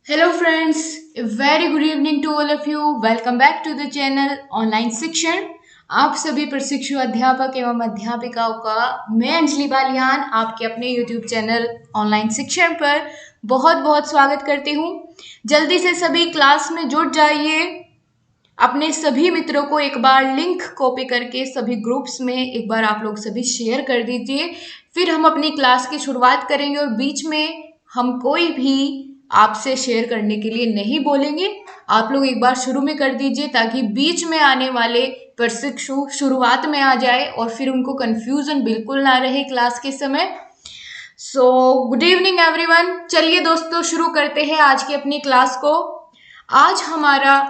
Hello friends, a very good evening to all of you. Welcome back to the channel online शिक्षण। आप सभी प्रशिक्षु अध्यापक एवं अध्यापिकाओं का मैं अंजलि बालियान आपके अपने YouTube चैनल ऑनलाइन शिक्षण पर बहुत बहुत स्वागत करती हूँ। जल्दी से सभी क्लास में जुड़ जाइए। अपने सभी मित्रों को एक बार लिंक कॉपी करके सभी ग्रुप्स में एक बार आप लोग सभी शेयर कर दीजिए। फिर हम अपनी क्लास की शुरुआत करेंगे और बीच में हम कोई भी आपसे शेयर करने के लिए नहीं बोलेंगे। आप लोग एक बार शुरू में कर दीजिए ताकि बीच में आने वाले प्रशिक्षु शुरुआत में आ जाए और फिर उनको कंफ्यूजन बिल्कुल ना रहे क्लास के समय। So good evening everyone. चलिए दोस्तों शुरू करते हैं आज की अपनी क्लास को। आज हमारा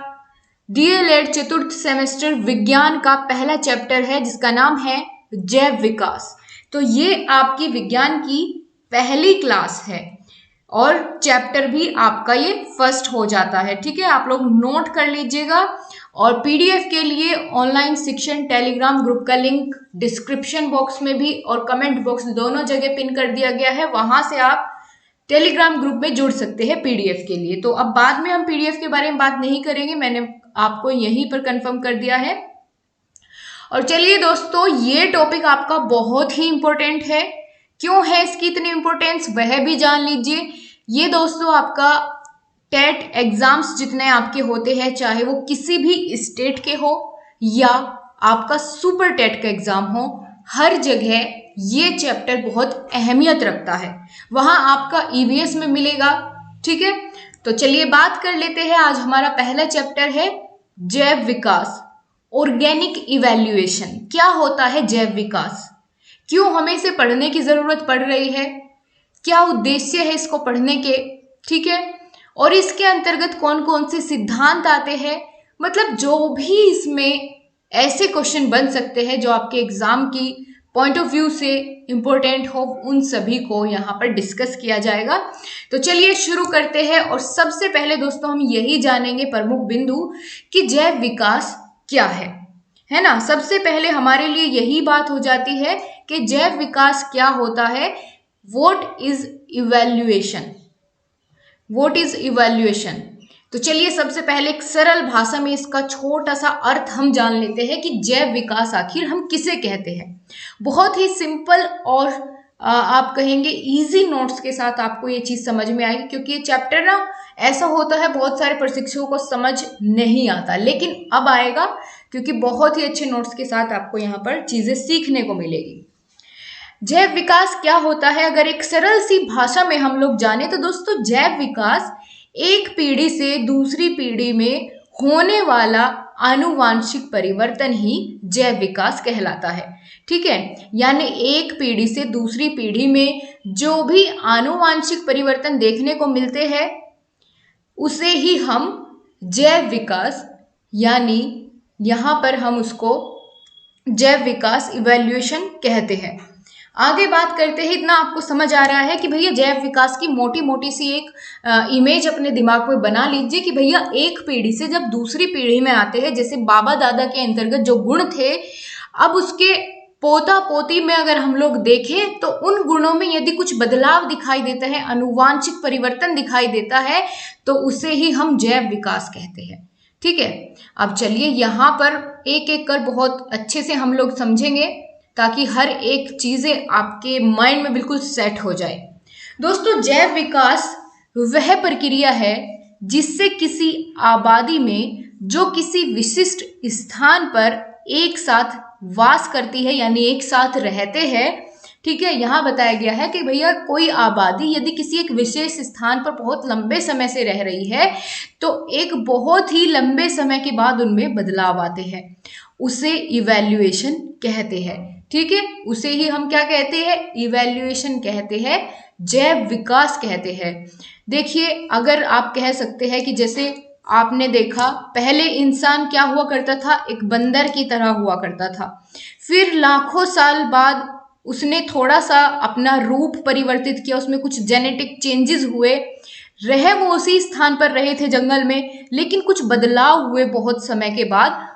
डीएलएड चतुर्थ सेमेस्टर विज्ञान का पहला चैप्टर है जिसका नाम है जैव विकास। तो ये आपकी विज्ञान की पहली क्लास है और चैप्टर भी आपका ये फर्स्ट हो जाता है। ठीक है, आप लोग नोट कर लीजिएगा और पीडीएफ के लिए ऑनलाइन शिक्षण टेलीग्राम ग्रुप का लिंक डिस्क्रिप्शन बॉक्स में भी और कमेंट बॉक्स दोनों जगह पिन कर दिया गया है। वहां से आप टेलीग्राम ग्रुप में जुड़ सकते हैं पीडीएफ के लिए। तो अब बाद में हम पीडीएफ के बारे में बात नहीं करेंगे, मैंने आपको यहीं पर कंफर्म कर दिया है। और चलिए दोस्तों, ये टॉपिक आपका बहुत ही इंपॉर्टेंट है। क्यों है इसकी इतनी इंपॉर्टेंस वह भी जान लीजिए। ये दोस्तों आपका टेट एग्जाम्स जितने आपके होते हैं, चाहे वो किसी भी स्टेट के हो या आपका सुपर टेट का एग्जाम हो, हर जगह ये चैप्टर बहुत अहमियत रखता है। वहां आपका ईवीएस में मिलेगा। ठीक है, तो चलिए बात कर लेते हैं। आज हमारा पहला चैप्टर है जैव विकास, ऑर्गेनिक इवैल्यूएशन। क्या होता है जैव विकास, क्यों हमें इसे पढ़ने की जरूरत पड़ रही है, क्या उद्देश्य है इसको पढ़ने के। ठीक है, और इसके अंतर्गत कौन कौन से सिद्धांत आते हैं, मतलब जो भी इसमें ऐसे क्वेश्चन बन सकते हैं जो आपके एग्जाम की पॉइंट ऑफ व्यू से इंपॉर्टेंट हो, उन सभी को यहाँ पर डिस्कस किया जाएगा। तो चलिए शुरू करते हैं। और सबसे पहले दोस्तों हम यही जानेंगे प्रमुख बिंदु कि जैव विकास क्या है ना। सबसे पहले हमारे लिए यही बात हो जाती है कि जैव विकास क्या होता है। What is evaluation, what is evaluation. तो चलिए सबसे पहले एक सरल भाषा में इसका छोटा सा अर्थ हम जान लेते हैं कि जैव विकास आखिर हम किसे कहते हैं। बहुत ही सिंपल और आप कहेंगे इजी नोट्स के साथ आपको ये चीज समझ में आएगी, क्योंकि ये चैप्टर ना ऐसा होता है बहुत सारे प्रशिक्षुओं को समझ नहीं आता, लेकिन अब आएगा क्योंकि बहुत ही अच्छे नोट्स के साथ आपको यहाँ पर चीजें सीखने को मिलेगी। जैव विकास क्या होता है अगर एक सरल सी भाषा में हम लोग जाने तो दोस्तों, जैव विकास एक पीढ़ी से दूसरी पीढ़ी में होने वाला आनुवांशिक परिवर्तन ही जैव विकास कहलाता है। ठीक है, यानी एक पीढ़ी से दूसरी पीढ़ी में जो भी आनुवांशिक परिवर्तन देखने को मिलते हैं उसे ही हम जैव विकास, यानी यहां पर हम उसको जैव विकास इवैल्यूएशन कहते हैं। आगे बात करते हैं। इतना आपको समझ आ रहा है कि भैया जैव विकास की मोटी मोटी सी एक इमेज अपने दिमाग में बना लीजिए कि भैया एक पीढ़ी से जब दूसरी पीढ़ी में आते हैं, जैसे बाबा दादा के अंतर्गत जो गुण थे, अब उसके पोता पोती में अगर हम लोग देखें तो उन गुणों में यदि कुछ बदलाव दिखाई देता है, अनुवांशिक परिवर्तन दिखाई देता है, तो उसे ही हम जैव विकास कहते हैं। ठीक है, अब चलिए यहाँ पर एक एक कर बहुत अच्छे से हम लोग समझेंगे ताकि हर एक चीजें आपके माइंड में बिल्कुल सेट हो जाए। दोस्तों, जैव विकास वह प्रक्रिया है जिससे किसी आबादी में जो किसी विशिष्ट स्थान पर एक साथ वास करती है, यानी एक साथ रहते हैं। ठीक है, यहाँ बताया गया है कि भैया कोई आबादी यदि किसी एक विशेष स्थान पर बहुत लंबे समय से रह रही है तो एक बहुत ही लंबे समय के बाद उनमें बदलाव आते हैं, उसे इवैल्यूएशन कहते हैं। ठीक है, उसे ही हम क्या कहते हैं, इवैल्यूएशन कहते हैं, जैव विकास कहते हैं। देखिए, अगर आप कह सकते हैं कि जैसे आपने देखा पहले इंसान क्या हुआ करता था, एक बंदर की तरह हुआ करता था, फिर लाखों साल बाद उसने थोड़ा सा अपना रूप परिवर्तित किया, उसमें कुछ जेनेटिक चेंजेस हुए, रहे वो उसी स्थान पर रहे थे जंगल में, लेकिन कुछ बदलाव हुए बहुत समय के बाद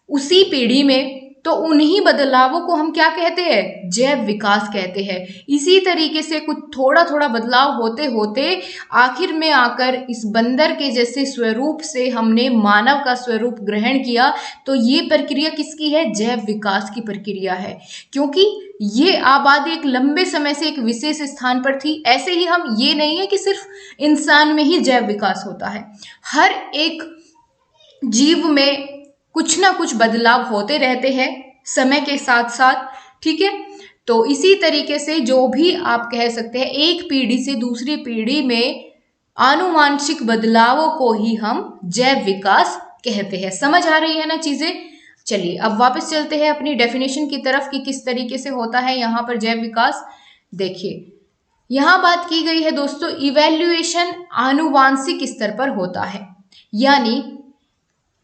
उसी पीढ़ी में, तो उन्हीं बदलावों को हम क्या कहते हैं? जैव विकास कहते हैं। इसी तरीके से कुछ थोड़ा थोड़ा बदलाव होते होते आखिर में आकर इस बंदर के जैसे स्वरूप से हमने मानव का स्वरूप ग्रहण किया। तो ये प्रक्रिया किसकी है? जैव विकास की प्रक्रिया है, क्योंकि ये आबादी एक लंबे समय से एक विशेष स्थान पर थी। ऐसे ही हम ये नहीं है कि सिर्फ इंसान में ही जैव विकास होता है, हर एक जीव में कुछ ना कुछ बदलाव होते रहते हैं समय के साथ साथ, ठीक है। तो इसी तरीके से जो भी आप कह सकते हैं एक पीढ़ी से दूसरी पीढ़ी में आनुवांशिक बदलावों को ही हम जैव विकास कहते हैं। समझ आ रही है ना चीजें? चलिए अब वापस चलते हैं अपनी डेफिनेशन की तरफ कि किस तरीके से होता है यहाँ पर जैव विकास। देखिए यहाँ बात की गई है दोस्तों, इवैल्यूएशन आनुवांशिक स्तर पर होता है,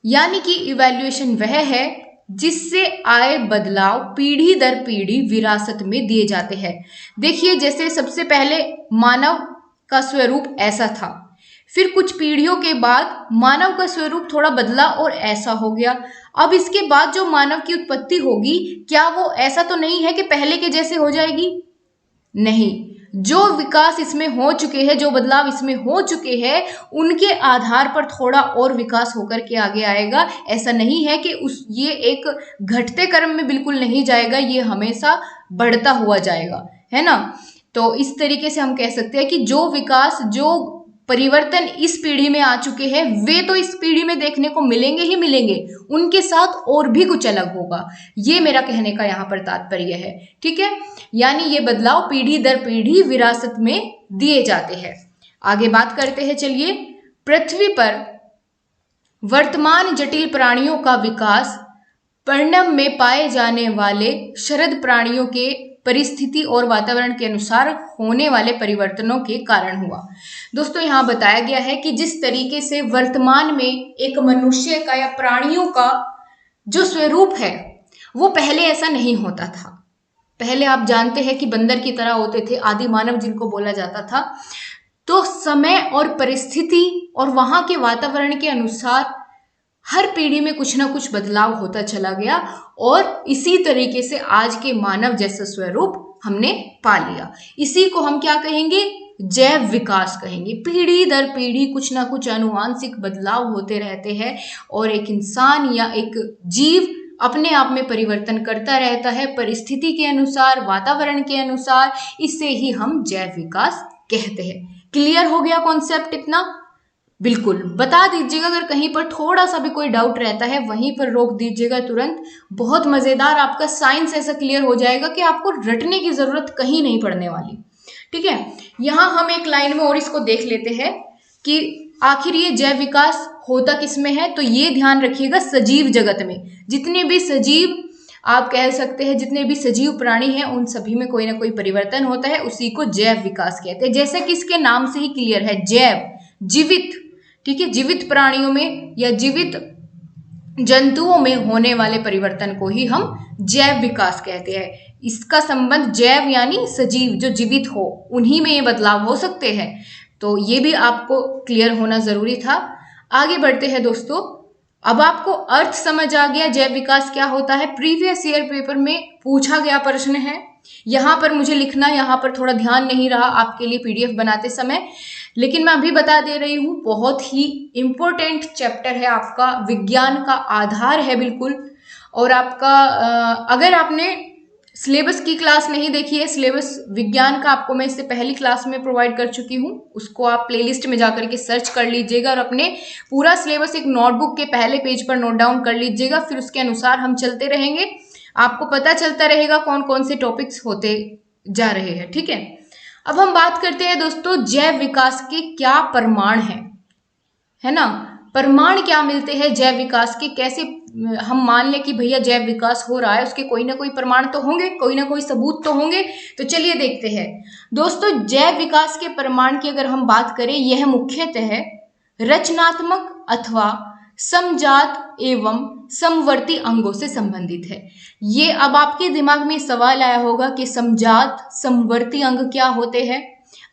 यानी कि इवैल्यूएशन वह है जिससे आए बदलाव पीढ़ी दर पीढ़ी विरासत में दिए जाते हैं। देखिए जैसे सबसे पहले मानव का स्वरूप ऐसा था, फिर कुछ पीढ़ियों के बाद मानव का स्वरूप थोड़ा बदला और ऐसा हो गया। अब इसके बाद जो मानव की उत्पत्ति होगी, क्या वो ऐसा तो नहीं है कि पहले के जैसे हो जाएगी? नहीं, जो विकास इसमें हो चुके हैं, जो बदलाव इसमें हो चुके हैं, उनके आधार पर थोड़ा और विकास होकर के आगे आएगा। ऐसा नहीं है कि ये एक घटते क्रम में बिल्कुल नहीं जाएगा, ये हमेशा बढ़ता हुआ जाएगा, है ना। तो इस तरीके से हम कह सकते हैं कि जो विकास, जो परिवर्तन इस पीढ़ी में आ चुके हैं वे तो इस पीढ़ी में देखने को मिलेंगे ही मिलेंगे, उनके साथ और भी कुछ अलग होगा। ये मेरा कहने का यहाँ पर तात्पर्य है, ठीक है। यानी ये बदलाव पीढ़ी दर पीढ़ी विरासत में दिए जाते हैं। आगे बात करते हैं, चलिए। पृथ्वी पर वर्तमान जटिल प्राणियों का विकास पर्णम में पाए जाने वाले शरद प्राणियों के परिस्थिति और वातावरण के अनुसार होने वाले परिवर्तनों के कारण हुआ। दोस्तों यहाँ बताया गया है कि जिस तरीके से वर्तमान में एक मनुष्य का या प्राणियों का जो स्वरूप है वो पहले ऐसा नहीं होता था। पहले आप जानते हैं कि बंदर की तरह होते थे, आदि मानव जिनको बोला जाता था। तो समय और परिस्थिति और वहां के वातावरण के अनुसार हर पीढ़ी में कुछ ना कुछ बदलाव होता चला गया और इसी तरीके से आज के मानव जैसा स्वरूप हमने पा लिया। इसी को हम क्या कहेंगे? जैव विकास कहेंगे। पीढ़ी दर पीढ़ी कुछ ना कुछ आनुवांशिक बदलाव होते रहते हैं और एक इंसान या एक जीव अपने आप में परिवर्तन करता रहता है परिस्थिति के अनुसार, वातावरण के अनुसार। इसे ही हम जैव विकास कहते हैं। क्लियर हो गया कॉन्सेप्ट इतना? बिल्कुल बता दीजिएगा अगर कहीं पर थोड़ा सा भी कोई डाउट रहता है, वहीं पर रोक दीजिएगा तुरंत। बहुत मजेदार आपका साइंस ऐसा क्लियर हो जाएगा कि आपको रटने की जरूरत कहीं नहीं पड़ने वाली, ठीक है। यहाँ हम एक लाइन में और इसको देख लेते हैं कि आखिर ये जैव विकास होता किसमें है। तो ये ध्यान रखिएगा, सजीव जगत में जितने भी सजीव आप कह सकते हैं, जितने भी सजीव प्राणी हैं उन सभी में कोई ना कोई परिवर्तन होता है, उसी को जैव विकास कहते हैं। जैसे कि इसके नाम से ही क्लियर है, जैव जीवित, ठीक है। जीवित प्राणियों में या जीवित जंतुओं में होने वाले परिवर्तन को ही हम जैव विकास कहते हैं। इसका संबंध जैव यानी सजीव, जो जीवित हो उन्हीं में ये बदलाव हो सकते हैं। तो ये भी आपको क्लियर होना जरूरी था। आगे बढ़ते हैं दोस्तों। अब आपको अर्थ समझ आ गया जैव विकास क्या होता है। प्रीवियस ईयर पेपर में पूछा गया प्रश्न है, यहाँ पर मुझे लिखना, यहाँ पर थोड़ा ध्यान नहीं रहा आपके लिए पीडीएफ बनाते समय, लेकिन मैं अभी बता दे रही हूँ। बहुत ही इंपॉर्टेंट चैप्टर है आपका, विज्ञान का आधार है बिल्कुल। और आपका अगर आपने सिलेबस की क्लास नहीं देखी है, सिलेबस विज्ञान का आपको मैं इससे पहली क्लास में प्रोवाइड कर चुकी हूँ, उसको आप प्लेलिस्ट में जाकर के सर्च कर लीजिएगा और अपने पूरा सिलेबस एक नोटबुक के पहले पेज पर नोट डाउन कर लीजिएगा। फिर उसके अनुसार हम चलते रहेंगे, आपको पता चलता रहेगा कौन कौन से टॉपिक्स होते जा रहे हैं, ठीक है। अब हम बात करते हैं दोस्तों जैव विकास के क्या प्रमाण है ना। प्रमाण क्या मिलते हैं जैव विकास के, कैसे हम मान लें कि भैया जैव विकास हो रहा है, उसके कोई ना कोई प्रमाण तो होंगे, कोई ना कोई सबूत तो होंगे। तो चलिए देखते हैं दोस्तों, जैव विकास के प्रमाण की अगर हम बात करें, यह मुख्यतः रचनात्मक अथवा समजात एवं समवर्ती अंगों से संबंधित है। ये अब आपके दिमाग में सवाल आया होगा कि समजात समवर्ती अंग क्या होते हैं।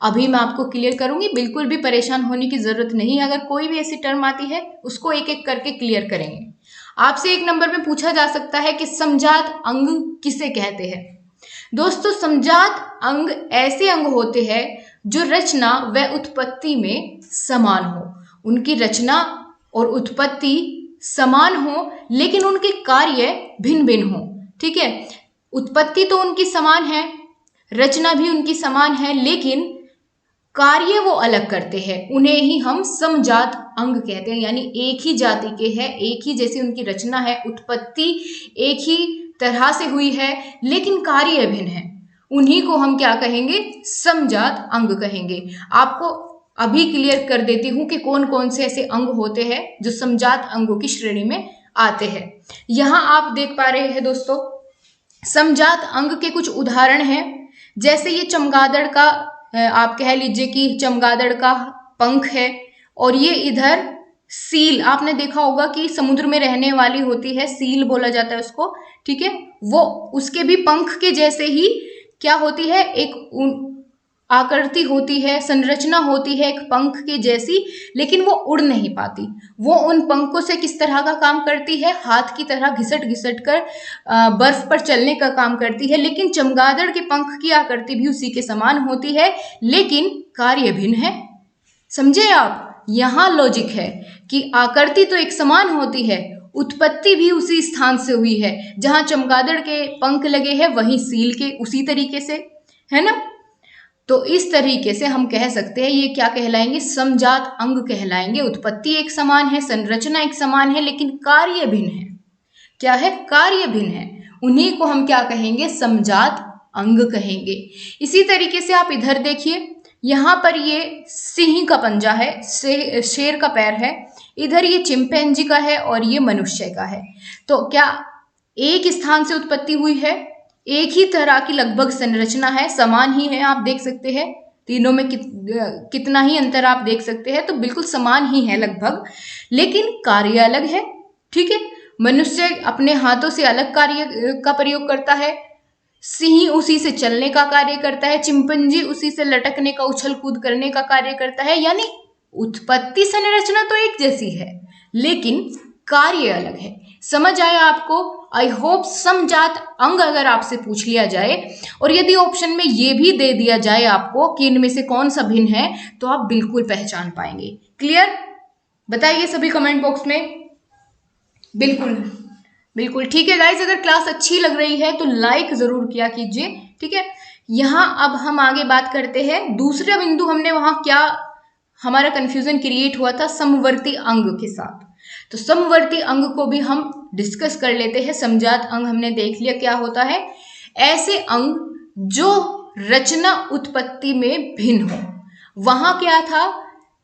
अभी मैं आपको क्लियर करूंगी, बिल्कुल भी परेशान होने की जरूरत नहीं है। अगर कोई भी ऐसी टर्म आती है उसको एक एक करके क्लियर करेंगे। आपसे 1 नंबर में पूछा जा सकता है कि समजात अंग किसे कहते हैं। दोस्तों, समजात अंग ऐसे अंग होते हैं जो रचना व उत्पत्ति में समान हो। उनकी रचना और उत्पत्ति समान हो, लेकिन उनके कार्य भिन्न भिन्न हो। ठीक है, उत्पत्ति तो उनकी समान है, रचना भी उनकी समान है, लेकिन कार्य वो अलग करते हैं। उन्हें ही हम समजात अंग कहते हैं। यानी एक ही जाति के हैं, एक ही जैसी उनकी रचना है, उत्पत्ति एक ही तरह से हुई है, लेकिन कार्य भिन्न है। उन्हीं को हम क्या कहेंगे? समजात अंग कहेंगे। आपको अभी क्लियर कर देती हूं कि कौन कौन से ऐसे अंग होते हैं जो समजात अंगों की श्रेणी में आते हैं। यहां आप देख पा रहे हैं दोस्तों, समजात अंग के कुछ उदाहरण हैं। जैसे ये चमगादड़ का, आप कह लीजिए कि चमगादड़ का पंख है, और ये इधर सील, आपने देखा होगा कि समुद्र में रहने वाली होती है, सील बोला जाता है उसको। ठीक है, वो उसके भी पंख के जैसे ही क्या होती है, एक आकृति होती है, संरचना होती है एक पंख के जैसी, लेकिन वो उड़ नहीं पाती। वो उन पंखों से किस तरह का काम करती है? हाथ की तरह घिसट घिसट कर बर्फ पर चलने का काम करती है। लेकिन चमगादड़ के पंख की आकृति भी उसी के समान होती है, लेकिन कार्य भिन्न है। समझे आप? यहाँ लॉजिक है कि आकृति तो एक समान होती है, उत्पत्ति भी उसी स्थान से हुई है। जहां चमगादड़ के पंख लगे हैं, वहीं सील के उसी तरीके से, है ना? तो इस तरीके से हम कह सकते हैं ये क्या कहलाएंगे? समजात अंग कहलाएंगे। उत्पत्ति एक समान है, संरचना एक समान है, लेकिन कार्य भिन्न है। क्या है? कार्य भिन्न है। उन्हीं को हम क्या कहेंगे? समजात अंग कहेंगे। इसी तरीके से आप इधर देखिए, यहाँ पर ये सिंह का पंजा है, शेर का पैर है, इधर ये चिंपैंजी का है और ये मनुष्य का है। तो क्या एक स्थान से उत्पत्ति हुई है? एक ही तरह की लगभग संरचना है, समान ही है। आप देख सकते हैं तीनों में कितना ही अंतर आप देख सकते हैं, तो बिल्कुल समान ही है लगभग, लेकिन कार्य अलग है। ठीक है, मनुष्य अपने हाथों से अलग कार्य का प्रयोग करता है, सिंह उसी से चलने का कार्य करता है, चिंपैंजी उसी से लटकने का, उछल कूद करने का कार्य करता है। यानी उत्पत्ति संरचना तो एक जैसी है, लेकिन कार्य अलग है। समझ आया आपको? आई होप समजात अंग अगर आपसे पूछ लिया जाए और यदि ऑप्शन में ये भी दे दिया जाए आपको कि इनमें से कौन सा भिन्न है, तो आप बिल्कुल पहचान पाएंगे। क्लियर? बताइए सभी कमेंट बॉक्स में। बिल्कुल बिल्कुल ठीक है गाइज, अगर क्लास अच्छी लग रही है तो लाइक जरूर किया कीजिए। ठीक है, यहाँ अब हम आगे बात करते हैं। दूसरा बिंदु हमने वहां क्या हमारा कंफ्यूजन क्रिएट हुआ था समवर्ती अंग के साथ, तो समवर्ती अंग को भी हम डिस्कस कर लेते हैं। समजात अंग हमने देख लिया क्या होता है। ऐसे अंग जो रचना उत्पत्ति में भिन्न हो। वहां क्या था?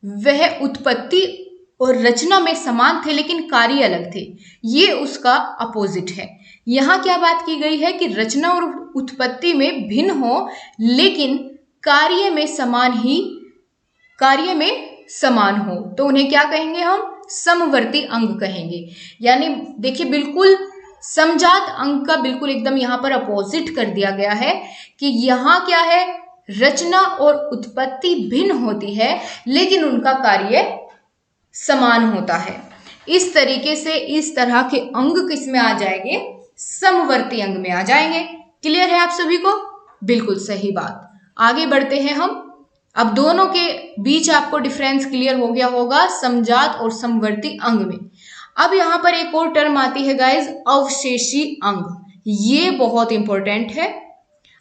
वह उत्पत्ति और रचना में समान थे, लेकिन कार्य अलग थे। ये उसका अपोजिट है। यहाँ क्या बात की गई है कि रचना और उत्पत्ति में भिन्न हो, लेकिन कार्य में समान हो, तो उन्हें क्या कहेंगे? हम समवर्ती अंग कहेंगे। यानी देखिए, बिल्कुल समजात अंग का बिल्कुल एकदम यहाँ पर अपोजिट कर दिया गया है कि यहाँ क्या है? रचना और उत्पत्ति भिन्न होती है, लेकिन उनका कार्य समान होता है। इस तरीके से इस तरह के अंग किस में आ जाएंगे? समवर्ती अंग में आ जाएंगे। क्लियर है आप सभी को? बिल्कुल सही बात। आगे बढ़ते हैं हम। अब दोनों के बीच आपको डिफरेंस क्लियर हो गया होगा, समजात और समवर्ती अंग में। अब यहाँ पर एक और टर्म आती है गाइज, अवशेषी अंग। ये बहुत इंपॉर्टेंट है,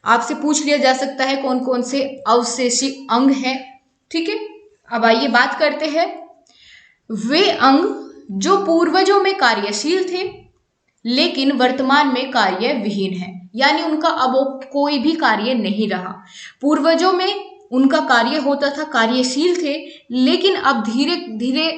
आपसे पूछ लिया जा सकता है कौन कौन से अवशेषी अंग हैं। ठीक है, अब आइए बात करते हैं। वे अंग जो पूर्वजों में कार्यशील थे, लेकिन वर्तमान में कार्य विहीन है। यानी उनका अब कोई भी कार्य नहीं रहा। पूर्वजों में उनका कार्य होता था, कार्यशील थे, लेकिन अब धीरे धीरे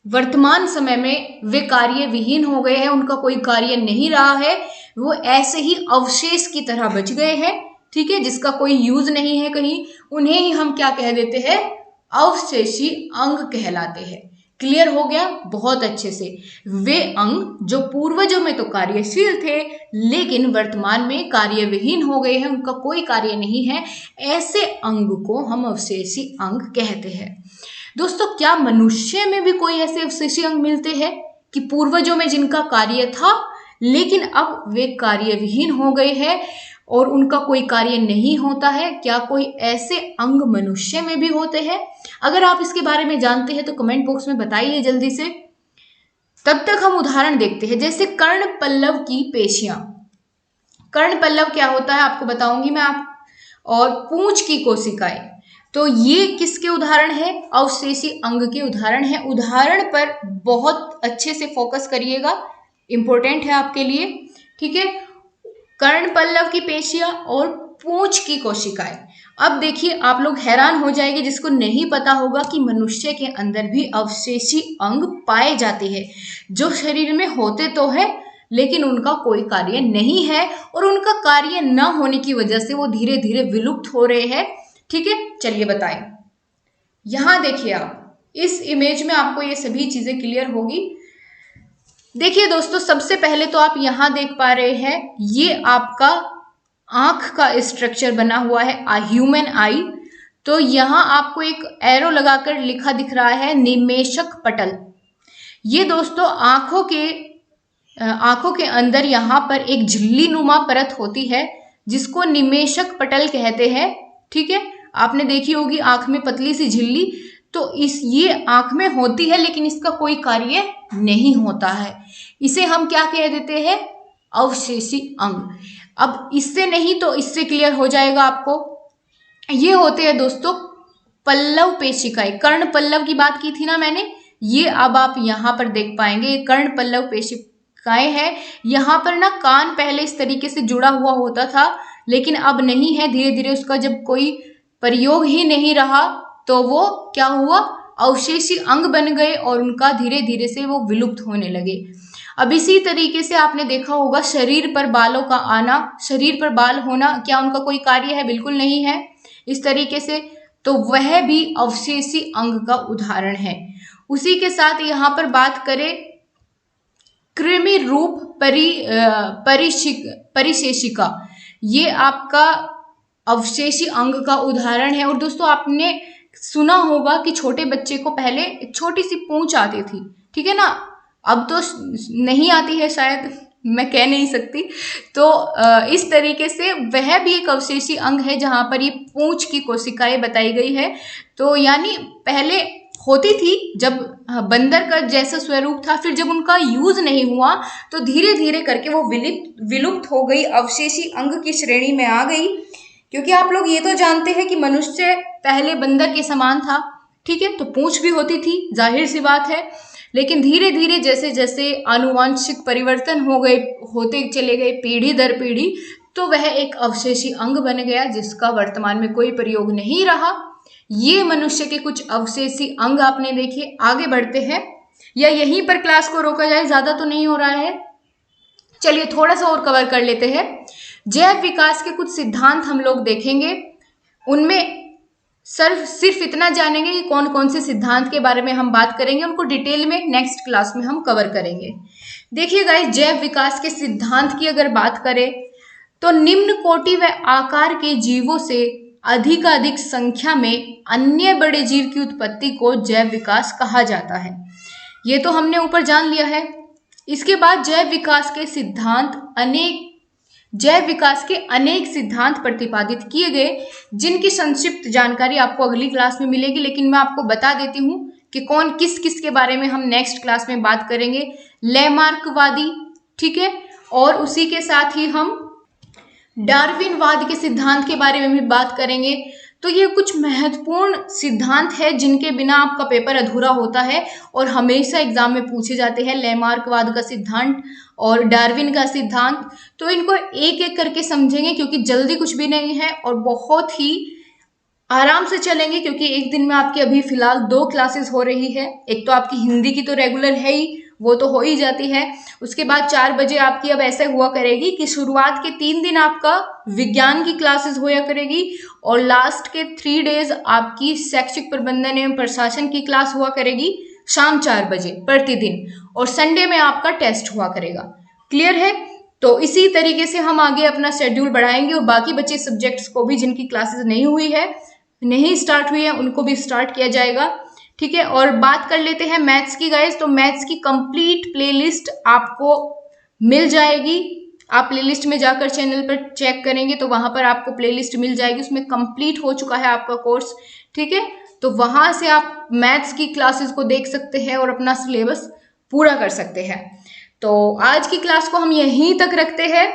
वर्तमान समय में वे कार्य विहीन हो गए हैं, उनका कोई कार्य नहीं रहा है। वो ऐसे ही अवशेष की तरह बच गए हैं। ठीक है, जिसका कोई यूज नहीं है कहीं, उन्हें ही हम क्या कह देते हैं? अवशेषी अंग कहलाते हैं। क्लियर हो गया? बहुत अच्छे से। वे अंग जो पूर्वजों में तो कार्यशील थे, लेकिन वर्तमान में कार्य विहीन हो गए हैं, उनका कोई कार्य नहीं है, ऐसे अंग को हम अवशेषी अंग कहते हैं। दोस्तों, क्या मनुष्य में भी कोई ऐसे अवशेषी अंग मिलते हैं? कि पूर्वजों में जिनका कार्य था लेकिन अब वे कार्यविहीन हो गए हैं और उनका कोई कार्य नहीं होता है। क्या कोई ऐसे अंग मनुष्य में भी होते हैं? अगर आप इसके बारे में जानते हैं तो कमेंट बॉक्स में बताइए जल्दी से। तब तक हम उदाहरण देखते हैं, जैसे कर्ण पल्लव की पेशियां। कर्ण पल्लव क्या होता है आपको बताऊंगी मैं और पूंछ की कोशिकाएं, तो ये किसके उदाहरण है? अवशेषी अंग के उदाहरण है। उदाहरण पर बहुत अच्छे से फोकस करिएगा, इंपॉर्टेंट है आपके लिए, ठीक है। कर्ण पल्लव की पेशियां और पूंछ की कोशिकाएं। अब देखिए आप लोग हैरान हो जाएंगे जिसको नहीं पता होगा कि मनुष्य के अंदर भी अवशेषी अंग पाए जाते हैं जो शरीर में होते तो है लेकिन उनका कोई कार्य नहीं है और उनका कार्य न होने की वजह से वो धीरे धीरे विलुप्त हो रहे हैं, ठीक है। चलिए बताएं, यहां देखिए आप इस इमेज में आपको ये सभी चीजें क्लियर होगी। देखिए दोस्तों, सबसे पहले तो आप यहां देख पा रहे हैं ये आपका आंख का स्ट्रक्चर बना हुआ है, ह्यूमन आई। तो यहां आपको एक एरो लगाकर लिखा दिख रहा है निमेशक पटल। ये दोस्तों आंखों के अंदर यहाँ पर एक झिल्ली नुमा परत होती है जिसको निमेशक पटल कहते हैं, ठीक है। आपने देखी होगी आंख में पतली सी झिल्ली, तो ये आंख में होती है लेकिन इसका कोई कार्य नहीं होता है। इसे हम क्या कह देते हैं? अवशेषी अंग। अब इससे नहीं तो इससे क्लियर हो जाएगा आपको। ये होते हैं दोस्तों पल्लव पेशिकाएं। कर्ण पल्लव की बात की थी ना मैंने, ये अब आप यहाँ पर देख पाएंगे कर्ण पल्लव पेशिकाएं हैं। यहाँ पर ना कान पहले इस तरीके से जुड़ा हुआ होता था लेकिन अब नहीं है। धीरे धीरे उसका जब कोई प्रयोग ही नहीं रहा तो वो क्या हुआ? अवशेषी अंग बन गए और उनका धीरे धीरे से वो विलुप्त होने लगे। अब इसी तरीके से आपने देखा होगा शरीर पर बालों का आना, शरीर पर बाल होना, क्या उनका कोई कार्य है? बिल्कुल नहीं है। इस तरीके से तो वह भी अवशेषी अंग का उदाहरण है। उसी के साथ यहाँ पर बात करें कृमि रूप परिशेषिका, ये आपका अवशेषी अंग का उदाहरण है। और दोस्तों आपने सुना होगा कि छोटे बच्चे को पहले एक छोटी सी पूंछ आती थी, ठीक है ना। अब तो नहीं आती है शायद, मैं कह नहीं सकती। तो इस तरीके से वह भी एक अवशेषी अंग है जहां पर ये पूंछ की कोशिकाएं बताई गई है। तो यानी पहले होती थी जब बंदर का जैसा स्वरूप था, फिर जब उनका यूज नहीं हुआ तो धीरे धीरे करके वो विलुप्त हो गई, अवशेषी अंग की श्रेणी में आ गई। क्योंकि आप लोग ये तो जानते हैं कि मनुष्य पहले बंदर के समान था, ठीक है, तो पूंछ भी होती थी, जाहिर सी बात है। लेकिन धीरे धीरे जैसे जैसे आनुवांशिक परिवर्तन होते चले गए पीढ़ी दर पीढ़ी, तो वह एक अवशेषी अंग बन गया जिसका वर्तमान में कोई प्रयोग नहीं रहा। ये मनुष्य के कुछ अवशेषी अंग आपने देखे। आगे बढ़ते हैं, या यहीं पर क्लास को रोका जाए, ज्यादा तो नहीं हो रहा है। चलिए थोड़ा सा और कवर कर लेते हैं। जैव विकास के कुछ सिद्धांत हम लोग देखेंगे, उनमें सिर्फ इतना जानेंगे कि कौन कौन से सिद्धांत के बारे में हम बात करेंगे, उनको डिटेल में नेक्स्ट क्लास में हम कवर करेंगे। देखिए गाइस, जैव विकास के सिद्धांत की अगर बात करें तो निम्न कोटि व आकार के जीवों से अधिकाधिक संख्या में अन्य बड़े जीव की उत्पत्ति को जैव विकास कहा जाता है। ये तो हमने ऊपर जान लिया है। इसके बाद जैव विकास के अनेक सिद्धांत प्रतिपादित किए गए जिनकी संक्षिप्त जानकारी आपको अगली क्लास में मिलेगी, लेकिन मैं आपको बता देती हूँ कि कौन किस किस के बारे में हम नेक्स्ट क्लास में बात करेंगे। लैमार्कवादी, ठीक है, और उसी के साथ ही हम डार्विनवाद के सिद्धांत के बारे में भी बात करेंगे। तो ये कुछ महत्वपूर्ण सिद्धांत है जिनके बिना आपका पेपर अधूरा होता है और हमेशा एग्जाम में पूछे जाते हैं। लैमार्कवाद का सिद्धांत और डार्विन का सिद्धांत, तो इनको एक एक करके समझेंगे क्योंकि जल्दी कुछ भी नहीं है और बहुत ही आराम से चलेंगे। क्योंकि एक दिन में आपकी अभी फिलहाल 2 क्लासेस हो रही है। एक तो आपकी हिंदी की तो रेगुलर है ही, वो तो हो ही जाती है। उसके बाद 4 बजे आपकी अब ऐसे हुआ करेगी कि शुरुआत के 3 दिन आपका विज्ञान की क्लासेस होया करेगी और लास्ट के 3 डेज आपकी शैक्षिक प्रबंधन एवं प्रशासन की क्लास हुआ करेगी शाम 4 बजे प्रतिदिन, और संडे में आपका टेस्ट हुआ करेगा। क्लियर है? तो इसी तरीके से हम आगे अपना शेड्यूल बढ़ाएंगे और बाकी बचे सब्जेक्ट्स को भी जिनकी क्लासेस नहीं स्टार्ट हुई है उनको भी स्टार्ट किया जाएगा। ठीक है। और बात कर लेते हैं मैथ्स की गाइस। तो मैथ्स की कंप्लीट प्लेलिस्ट आपको मिल जाएगी। आप प्लेलिस्ट में जाकर चैनल पर चेक करेंगे तो वहां पर आपको प्लेलिस्ट मिल जाएगी, उसमें कंप्लीट हो चुका है आपका कोर्स, ठीक है। तो वहां से आप मैथ्स की क्लासेस को देख सकते हैं और अपना सिलेबस पूरा कर सकते हैं। तो आज की क्लास को हम यहीं तक रखते हैं।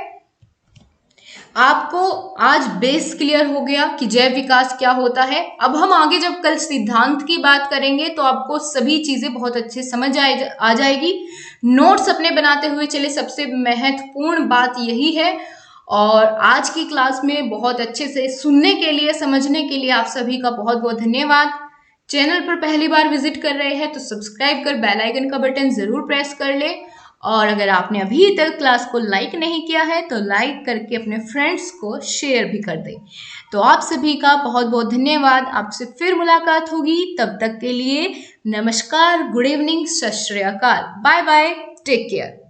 आपको आज बेस क्लियर हो गया कि जैव विकास क्या होता है। अब हम आगे जब कल सिद्धांत की बात करेंगे तो आपको सभी चीजें बहुत अच्छे समझ आ जाएगी। नोट्स अपने बनाते हुए चले, सबसे महत्वपूर्ण बात यही है। और आज की क्लास में बहुत अच्छे से सुनने के लिए, समझने के लिए आप सभी का बहुत बहुत धन्यवाद। चैनल पर पहली बार विजिट कर रहे हैं तो सब्सक्राइब कर बेल आइकन का बटन जरूर प्रेस कर ले। और अगर आपने अभी तक क्लास को लाइक नहीं किया है तो लाइक करके अपने फ्रेंड्स को शेयर भी कर दें। तो आप सभी का बहुत बहुत धन्यवाद। आपसे फिर मुलाकात होगी, तब तक के लिए नमस्कार, गुड इवनिंग, सत श्री अकाल, बाय बाय, टेक केयर।